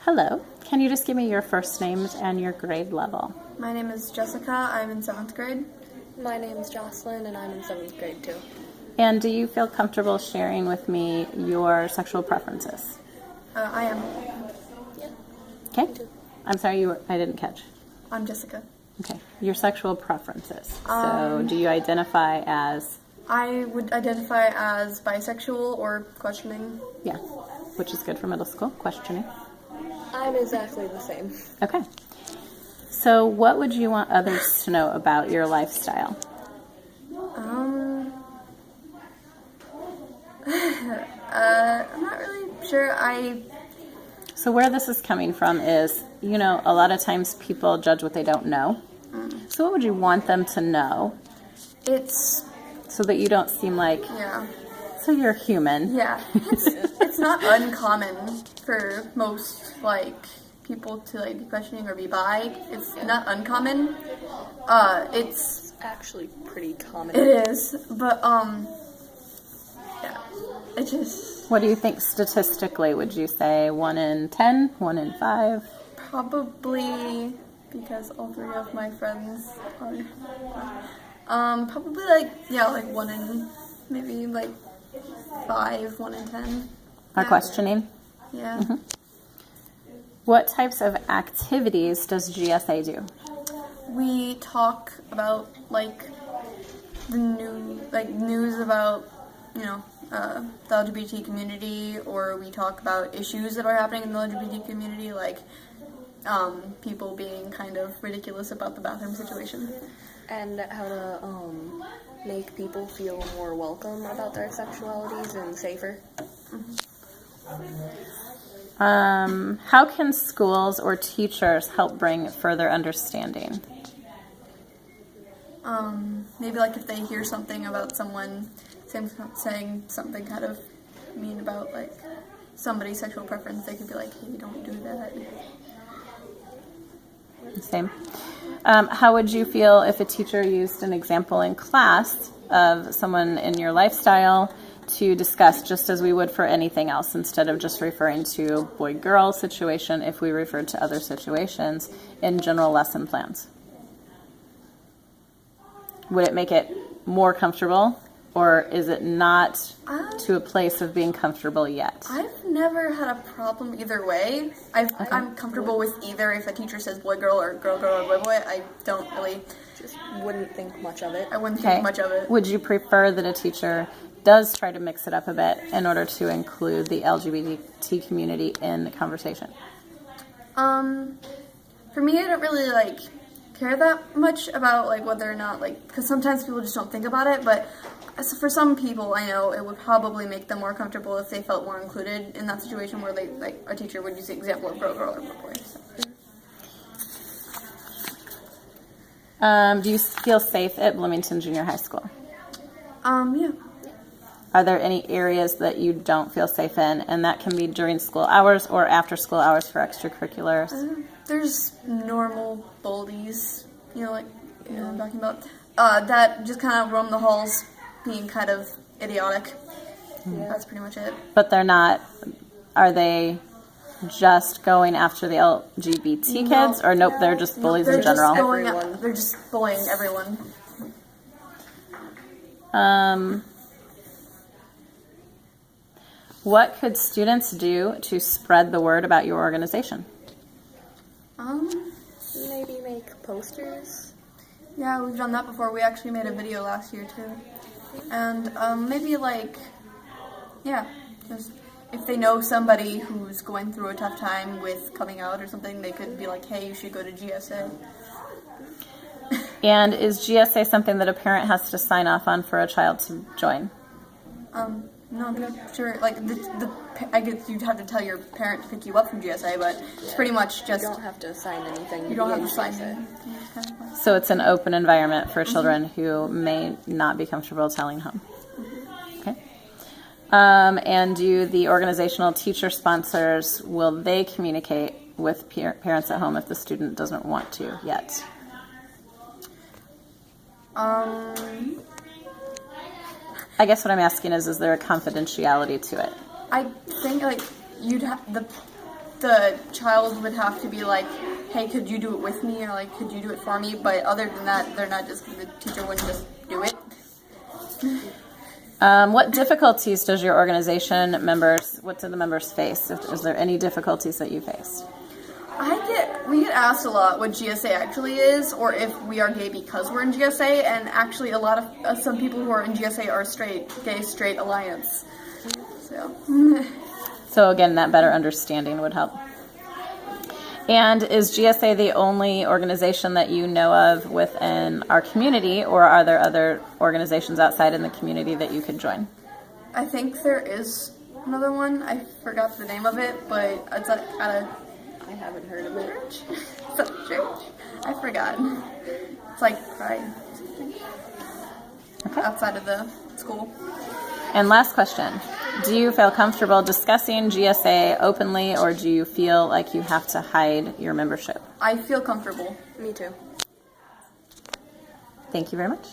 Hello. Can you just give me your first names and your grade level? My name is Jessica. I'm in 7th grade. My name is Jocelyn, and I'm in 7th grade too. And do you feel comfortable sharing with me your sexual preferences? I am. Yeah. Okay. I'm sorry, I didn't catch. I'm Jessica. Okay. Your sexual preferences. So do you identify as? I would identify as bisexual or questioning. Yeah. Which is good for middle school, questioning. I'm exactly the same. Okay. So what would you want others to know about your lifestyle? I'm not really sure. So where this is coming from is, a lot of times people judge what they don't know. So what would you want them to know It's, so that you don't seem like, yeah. so you're human? Yeah. It's not uncommon for most, people to, be questioning or be bi. It's not uncommon. It's Actually pretty common. It is, but, yeah. It just... What do you think statistically? Would you say 1 in 10, 1 in 5? Probably, because all 3 of my friends are, probably, 1 in, maybe, 5, 1 in 10. Are Yeah. questioning? Yeah. Mm-hmm. What types of activities does GSA do? We talk about, the news about, the LGBT community, or we talk about issues that are happening in the LGBT community, people being kind of ridiculous about the bathroom situation. And how to make people feel more welcome about their sexualities and safer. How can schools or teachers help bring further understanding? Maybe if they hear something about someone saying something kind of mean about somebody's sexual preference, they could be like, hey, don't do that. Same. How would you feel if a teacher used an example in class of someone in your lifestyle to discuss, just as we would for anything else, instead of just referring to boy-girl situation, if we referred to other situations in general lesson plans? Would it make it more comfortable, or is it not to a place of being comfortable yet? I've never had a problem either way. I'm comfortable with either. If a teacher says boy girl or girl girl or boy boy, I don't really. Just wouldn't think much of it. I wouldn't think much of it. Would you prefer that a teacher does try to mix it up a bit in order to include the LGBT community in the conversation? For me, I don't really care that much about whether or not because sometimes people just don't think about it, but for some people I know it would probably make them more comfortable if they felt more included in that situation where they a teacher would use the example of girl girl or boy boy. So. Do you feel safe at Bloomington Junior High School? Yeah. Are there any areas that you don't feel safe in? And that can be during school hours or after school hours for extracurriculars. There's normal bullies, I'm talking about, that just kind of roam the halls being kind of idiotic. Yeah. That's pretty much it. But they're not, are they just going after the LGBT kids? Or nope, they're just bullies in general? They're just bullying everyone. What could students do to spread the word about your organization? Maybe make posters. Yeah, we've done that before. We actually made a video last year too. And maybe just if they know somebody who's going through a tough time with coming out or something, they could be like, hey, you should go to GSA. And is GSA something that a parent has to sign off on for a child to join? No, I'm not sure. I guess you'd have to tell your parent to pick you up from GSA, but it's pretty much just... You don't have to sign anything. You don't have to sign anything. So it's an open environment for children who may not be comfortable telling home. Okay. And do the organizational teacher sponsors, will they communicate with parents at home if the student doesn't want to yet? I guess what I'm asking is there a confidentiality to it? I think you'd have the child would have to be like, hey, could you do it with me, or like, could you do it for me? But other than that, they're not just, the teacher wouldn't just do it. What difficulties does your organization members, what do the members face? Is there any difficulties that you faced? We get asked a lot what GSA actually is, or if we are gay because we're in GSA, and actually a lot of some people who are in GSA are gay straight alliance. So again, that better understanding would help. And is GSA the only organization that you know of within our community, or are there other organizations outside in the community that you could join? I think there is another one. I forgot the name of it, but it's at a I haven't heard of it. church. It's at a church. I forgot. It's like Pride. Okay. Outside of the school. And last question. Do you feel comfortable discussing GSA openly, or do you feel like you have to hide your membership? I feel comfortable. Me too. Thank you very much.